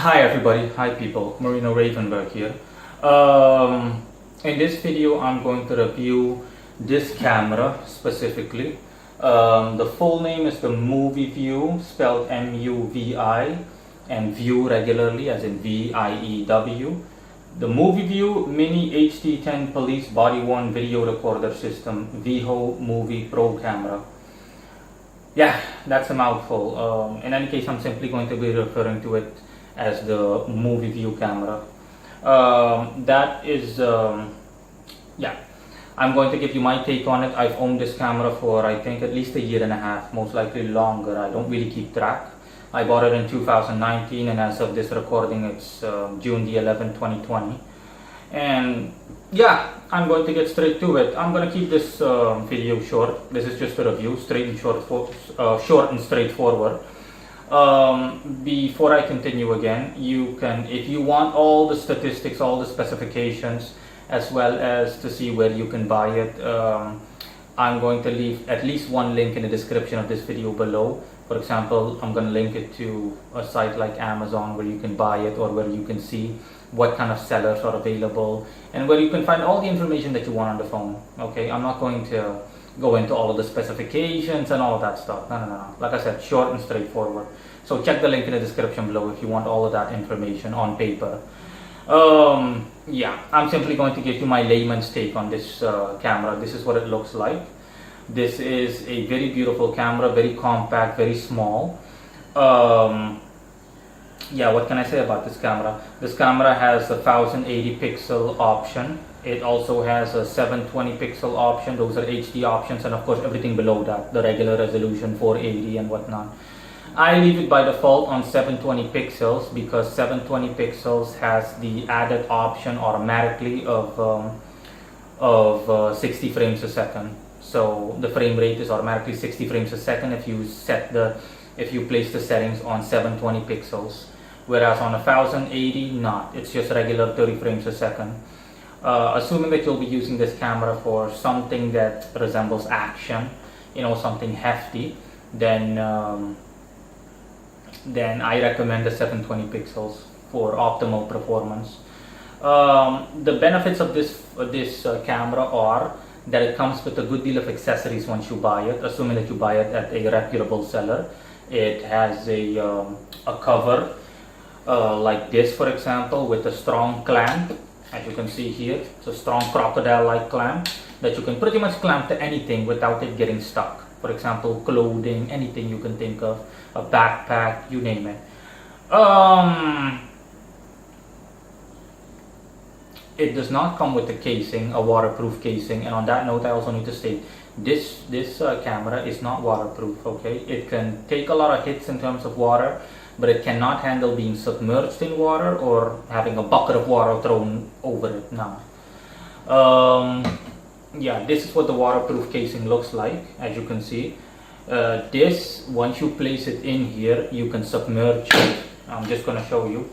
Hi everybody, hi people, Marino Ravenberg here. In this video I'm going to review this camera specifically. The full name is the Muvi View, spelled M-U-V-I, and View regularly as in V-I-E-W. The Muvi View Mini HD10 Police Body-worn Video Recorder System, Veho Muvi Pro Camera. Yeah, that's a mouthful. In any case, I'm simply going to be referring to it as the Muvi View camera. Yeah, I'm going to give you my take on it. I've owned this camera for I think at least a year and a half, most likely longer. I don't really keep track. I bought it in 2019, and as of this recording it's June the 11th, 2020. And yeah, I'm going to get straight to it. I'm going to keep this video short. This is just a review, short and straightforward. Before I continue again, you can, if you want all the statistics, all the specifications, as well as to see where you can buy it, I'm going to leave at least one link in the description of this video below. For example, I'm going to link it to a site like Amazon where you can buy it, or where you can see what kind of sellers are available, and where you can find all the information that you want on the phone. Okay, I'm not going to go into all of the specifications and all of that stuff. No. Like I said, short and straightforward. So check the link in the description below if you want all of that information on paper. Yeah, I'm simply going to give you my layman's take on this camera. This is what it looks like. This is a very beautiful camera, very compact, very small. Yeah, what can I say about this camera? This camera has a 1080 pixel option. It also has a 720 pixel option. Those are HD options, and of course everything below that, the regular resolution 480 and whatnot. I leave it by default on 720 pixels because 720 pixels has the added option automatically of 60 frames a second. So the frame rate is automatically 60 frames a second if you place the settings on 720 pixels. Whereas on 1080, not. It's just regular 30 frames a second. Assuming that you'll be using this camera for something that resembles action, something hefty, then I recommend the 720 pixels for optimal performance. The benefits of this camera are that it comes with a good deal of accessories once you buy it, assuming that you buy it at a reputable seller. It has a cover like this, for example, with a strong clamp. As you can see here, it's a strong crocodile-like clamp that you can pretty much clamp to anything without it getting stuck. For example, clothing, anything you can think of, a backpack, you name it. It does not come with a casing, a waterproof casing, and on that note I also need to state this camera is not waterproof. Okay, it can take a lot of hits in terms of water, but it cannot handle being submerged in water or having a bucket of water thrown over it now. Yeah, this is what the waterproof casing looks like. As you can see, this, once you place it in here, you can submerge it. I'm just going to show you.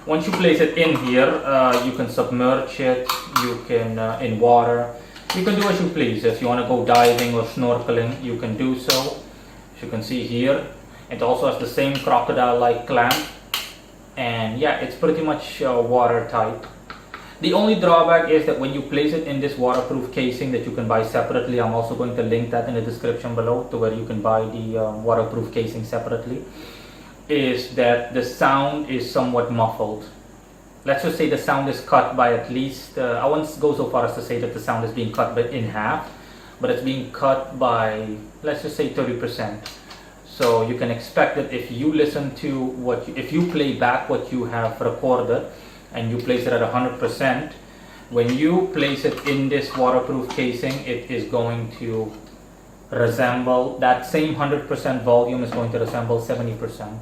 Once you place it in here, you can submerge it. You can in water. You can do as you please. If you want to go diving or snorkeling, you can do so. As you can see here, it also has the same crocodile-like clamp, and yeah, it's pretty much watertight. The only drawback is that when you place it in this waterproof casing that you can buy separately, I'm also going to link that in the description below to where you can buy the waterproof casing separately, is that the sound is somewhat muffled. Let's just say the sound is cut by at least, I won't go so far as to say that the sound is being cut in half, but it's being cut by, let's just say 30%. So you can expect that if you listen to if you play back what you have recorded and you place it at 100%, when you place it in this waterproof casing, it is going to resemble, that same 100% volume is going to resemble 70%.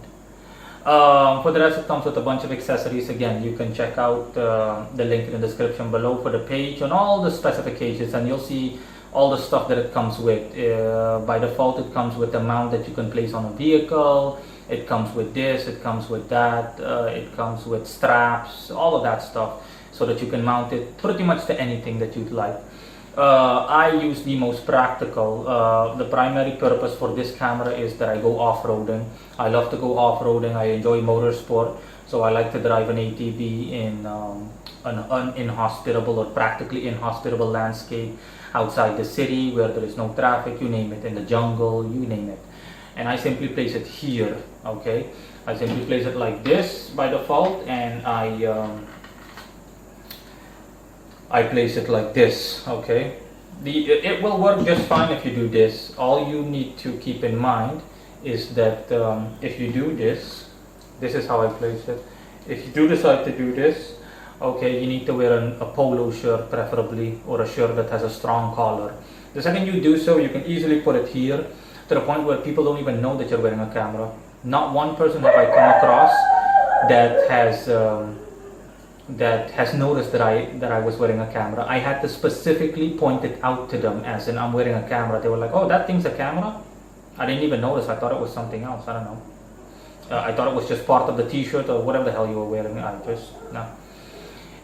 For the rest, it comes with a bunch of accessories. Again, you can check out the link in the description below for the page and all the specifications, and you'll see all the stuff that it comes with. By default, it comes with the mount that you can place on a vehicle. It comes with this, it comes with that, it comes with straps, all of that stuff, so that you can mount it pretty much to anything that you'd like. I use the most practical. The primary purpose for this camera is that I go off-roading. I love to go off-roading. I enjoy motorsport, so I like to drive an ATV in an uninhospitable or practically inhospitable landscape outside the city where there is no traffic, you name it, in the jungle, you name it. And I simply place it here, okay? I simply place it like this by default, and I place it like this, okay? It will work just fine if you do this. All you need to keep in mind is that if you do this, this is how I place it. If you do decide to do this, okay, you need to wear a polo shirt preferably, or a shirt that has a strong collar. The second you do so, you can easily put it here to the point where people don't even know that you're wearing a camera. Not one person have I come across that has noticed that I was wearing a camera. I had to specifically point it out to them, as in I'm wearing a camera. They were like, "Oh, that thing's a camera?" I didn't even notice. I thought it was something else. I don't know. I thought it was just part of the t-shirt or whatever the hell you were wearing. No.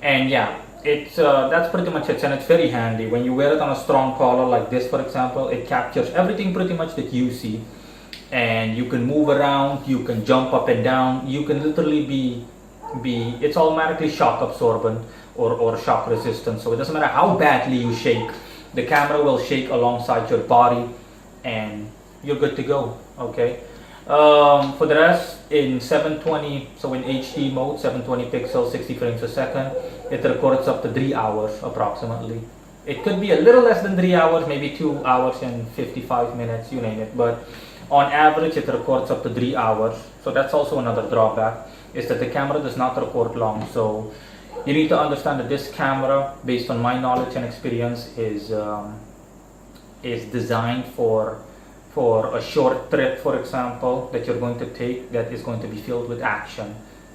And yeah, it's that's pretty much it, and it's very handy. When you wear it on a strong collar like this, for example, it captures everything pretty much that you see, and you can move around, you can jump up and down, you can literally be it's automatically shock absorbent or shock resistant, so it doesn't matter how badly you shake, the camera will shake alongside your body and you're good to go, okay? For the rest, in 720, so in HD mode, 720 pixels, 60 frames a second, it records up to 3 hours approximately. It could be a little less than 3 hours, maybe 2 hours and 55 minutes, you name it, but on average it records up to 3 hours. So that's also another drawback, is that the camera does not record long. So you need to understand that this camera, based on my knowledge and experience, is designed for a short trip, for example, that you're going to take that is going to be filled with action.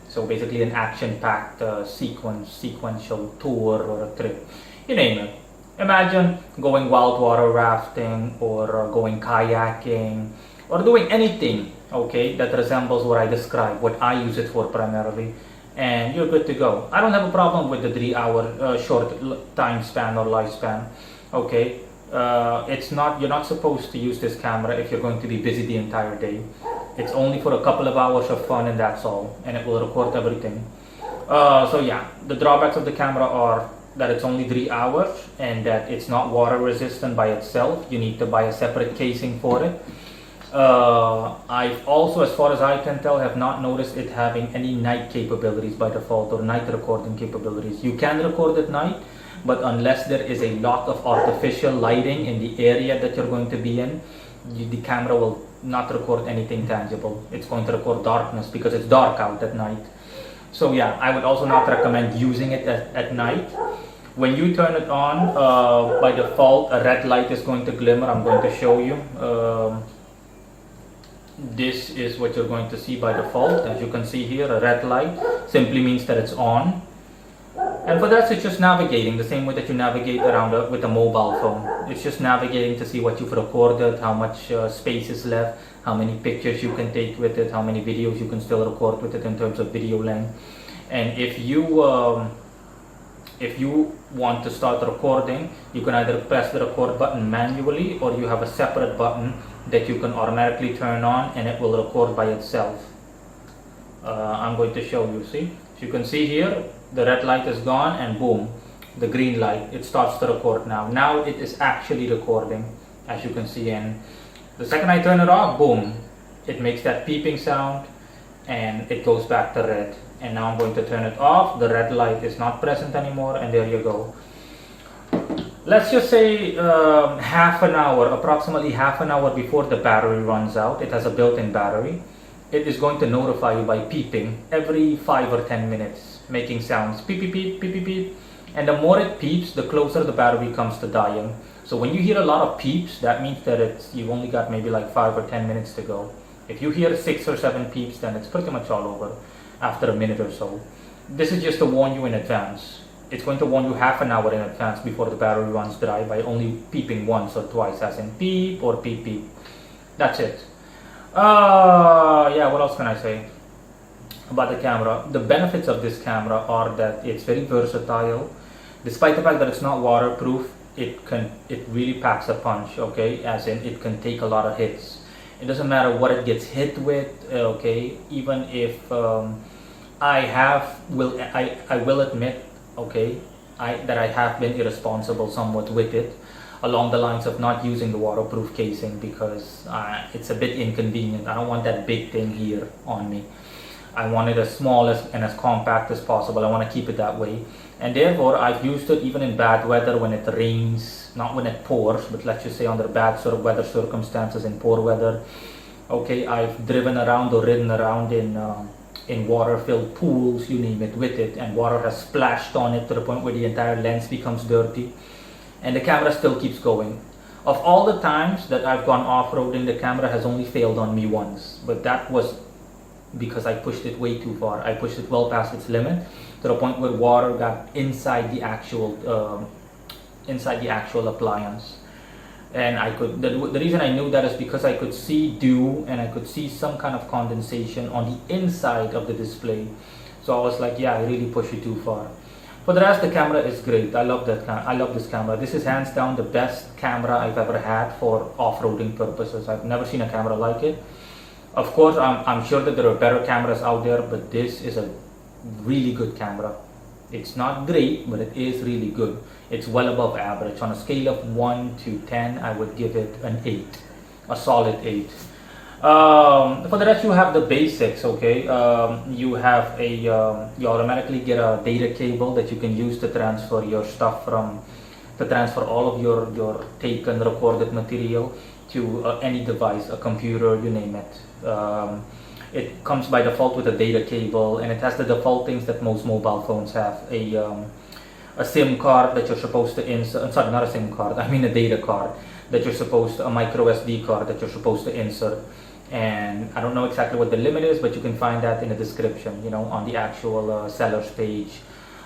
So basically an action-packed sequential tour or a trip, you name it. Imagine going wild water rafting or going kayaking or doing anything, okay, that resembles what I described, what I use it for primarily, and you're good to go. I don't have a problem with the 3 hour short time span or lifespan, okay. You're not supposed to use this camera if you're going to be busy the entire day. It's only for a couple of hours of fun, and that's all, and it will record everything. So yeah, the drawbacks of the camera are that it's only 3 hours and that it's not water resistant by itself. You need to buy a separate casing for it. I've also, as far as I can tell, have not noticed it having any night capabilities by default, or night recording capabilities. You can record at night, but unless there is a lot of artificial lighting in the area that you're going to be in, the camera will not record anything tangible. It's going to record darkness because it's dark out at night. So yeah, I would also not recommend using it at night. When you turn it on, by default, a red light is going to glimmer. I'm going to show you. This is what you're going to see by default. As you can see here, a red light simply means that it's on. And for that, it's just navigating the same way that you navigate around with a mobile phone. It's just navigating to see what you've recorded, how much space is left, how many pictures you can take with it, how many videos you can still record with it in terms of video length. And if you want to start recording, you can either press the record button manually, or you have a separate button that you can automatically turn on and it will record by itself. I'm going to show you. See, as you can see here, the red light is gone, and boom, the green light, it starts to record now. Now it is actually recording, as you can see, and the second I turn it off, boom, it makes that beeping sound and it goes back to red. And now I'm going to turn it off, the red light is not present anymore, and there you go. Let's just say approximately half an hour before the battery runs out, it has a built-in battery, it is going to notify you by beeping every 5 or 10 minutes, making sounds beep beep beep beep beep beep. And the more it beeps, the closer the battery comes to dying. So when you hear a lot of peeps, that means that you've only got maybe like 5 or 10 minutes to go. If you hear 6 or 7 peeps, then it's pretty much all over after a minute or so. This is just to warn you in advance. It's going to warn you half an hour in advance before the battery runs dry by only beeping once or twice, as in beep or beep beep. That's it. Yeah, what else can I say about the camera? The benefits of this camera are that it's very versatile. Despite the fact that it's not waterproof, it really packs a punch, okay, as in it can take a lot of hits. It doesn't matter what it gets hit with, okay, even if I will admit, okay, that I have been irresponsible somewhat with it, along the lines of not using the waterproof casing because it's a bit inconvenient. I don't want that big thing here on me. I want it as small and as compact as possible. I want to keep it that way, and therefore I've used it even in bad weather, when it rains, not when it pours, but let's just say under bad sort of weather circumstances, in poor weather. Okay, I've driven around or ridden around in water-filled pools, you name it, with it, and water has splashed on it to the point where the entire lens becomes dirty, and the camera still keeps going. Of all the times that I've gone off-roading, the camera has only failed on me once, but that was because I pushed it way too far. I pushed it well past its limit, to the point where water got inside the actual appliance. And I could, the reason I knew that is because I could see dew and I could see some kind of condensation on the inside of the display. So I was like, yeah, I really pushed it too far. For the rest, the camera is great. I love this camera. This is hands down the best camera I've ever had for off-roading purposes. I've never seen a camera like it. Of course, I'm sure that there are better cameras out there, but this is a really good camera. It's not great, but it is really good. It's well above average. On a scale of 1 to 10, I would give it an 8, a solid 8. For the rest, you have the basics, okay? You have you automatically get a data cable that you can use to transfer your stuff to transfer all of your taken, recorded material to any device, a computer, you name it. It comes by default with a data cable, and it has the default things that most mobile phones have. A SIM card that you're supposed to insert, sorry, not a SIM card, I mean a data card that you're supposed to, a micro SD card that you're supposed to insert. And I don't know exactly what the limit is, but you can find that in the description, on the actual seller's page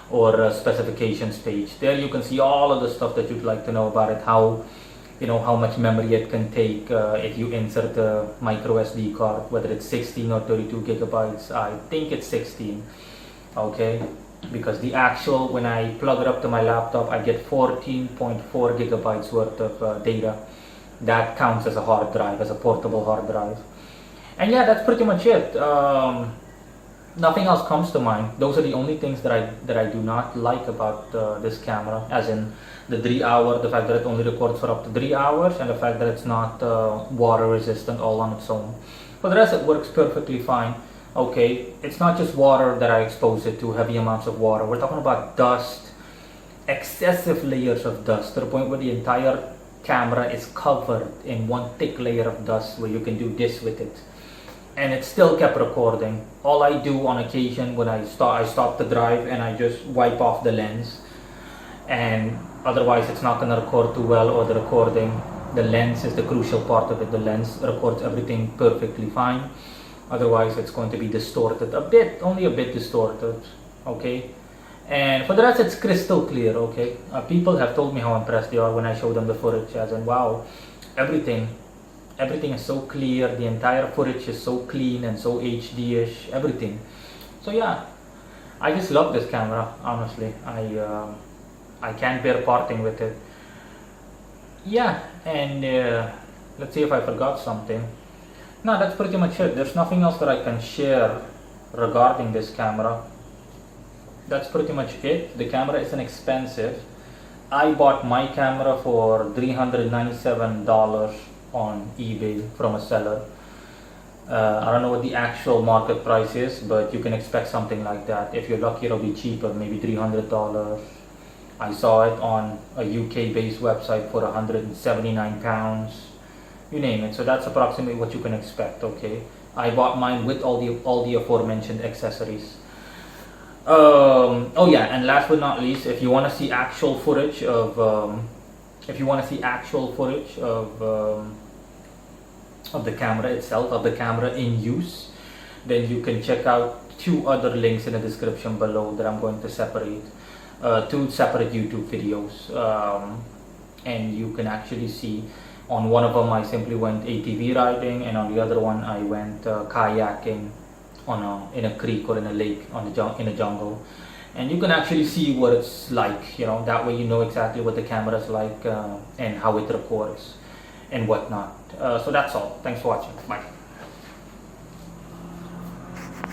or specifications page. There you can see all of the stuff that you'd like to know about it, how much memory it can take if you insert a micro SD card, whether it's 16 or 32 gigabytes. I think it's 16, okay, because the actual, when I plug it up to my laptop, I get 14.4 gigabytes worth of data. That counts as a hard drive, as a portable hard drive. And yeah, that's pretty much it. Nothing else comes to mind. Those are the only things that I do not like about this camera, as in the 3 hour, the fact that it only records for up to 3 hours, and the fact that it's not water resistant all on its own. For the rest, it works perfectly fine. Okay, it's not just water that I expose it to, heavy amounts of water. We're talking about dust, excessive layers of dust, to the point where the entire camera is covered in one thick layer of dust, where you can do this with it. And it still kept recording. All I do on occasion when I stop the drive and I just wipe off the lens, and otherwise it's not going to record too well, or the recording, the lens is the crucial part of it. The lens records everything perfectly fine. Otherwise it's going to be distorted a bit, only a bit distorted, okay? And for the rest, it's crystal clear, okay? People have told me how impressed they are when I show them the footage, as in, wow, everything is so clear, the entire footage is so clean and so HD-ish, everything. So yeah, I just love this camera, honestly. I can't bear parting with it. Yeah, and let's see if I forgot something. No, that's pretty much it. There's nothing else that I can share regarding this camera. That's pretty much it. The camera isn't expensive. I bought my camera for $397 on eBay from a seller. I don't know what the actual market price is, but you can expect something like that. If you're lucky, it'll be cheaper, maybe $300. I saw it on a UK based website for £179, you name it. So that's approximately what you can expect, okay? I bought mine with all the aforementioned accessories. Oh yeah, and last but not least, if you want to see actual footage of the camera itself, of the camera in use, then you can check out 2 other links in the description below that I'm going to separate, 2 separate YouTube videos, and you can actually see, on one of them I simply went ATV riding, and on the other one I went kayaking in a creek or in a lake in a jungle. and you can actually see what it's like, you know, that way you know exactly what the camera is like and how it records and whatnot. So that's all. Thanks for watching. Bye.